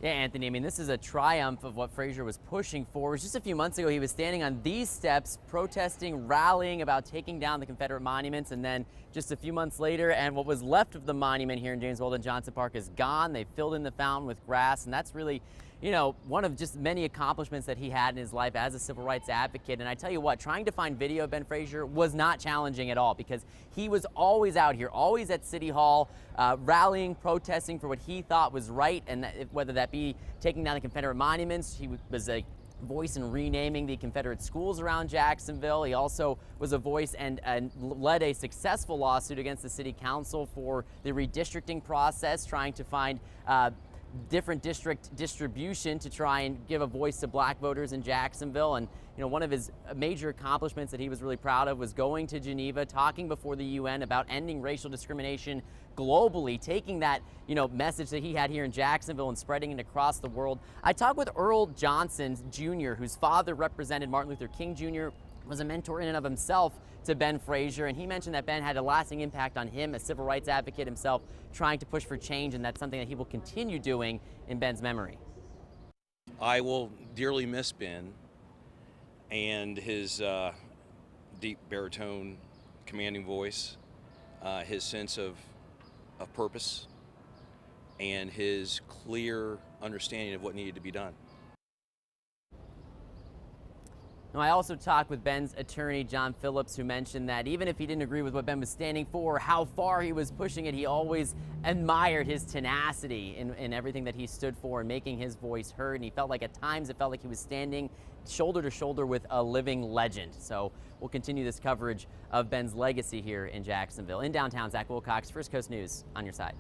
Yeah, Anthony, I mean, this is a triumph of what Frazier was pushing for. Just a few months ago, he was standing on these steps, protesting, rallying about taking down the Confederate monuments. And then just a few months later, and what was left of the monument here in James Weldon Johnson Park is gone. They filled in the fountain with grass, and that's really, one of just many accomplishments that he had in his life as a civil rights advocate. And I tell you what, trying to find video of Ben Frazier was not challenging at all, because he was always out here, always at City Hall, rallying, protesting for what he thought was right, and whether that be taking down the Confederate monuments. He was a voice in renaming the Confederate schools around Jacksonville. He also was a voice and led a successful lawsuit against the city council for the redistricting process, trying to find different district distribution to try and give a voice to black voters in Jacksonville. And one of his major accomplishments that he was really proud of was going to Geneva, talking before the UN about ending racial discrimination globally, taking that message that he had here in Jacksonville and spreading it across the world. I talked with Earl Johnson Jr., whose father represented Martin Luther King Jr., was a mentor in and of himself to Ben Frazier, and he mentioned that Ben had a lasting impact on him, a civil rights advocate himself, trying to push for change, and that's something that he will continue doing in Ben's memory. I will dearly miss Ben and his deep baritone, commanding voice, his sense of purpose, and his clear understanding of what needed to be done. Now, I also talked with Ben's attorney, John Phillips, who mentioned that even if he didn't agree with what Ben was standing for, how far he was pushing it, he always admired his tenacity in everything that he stood for and making his voice heard. And he felt like at times it felt like he was standing shoulder to shoulder with a living legend. So we'll continue this coverage of Ben's legacy here in Jacksonville. In downtown, Zach Wilcox, First Coast News, on your side.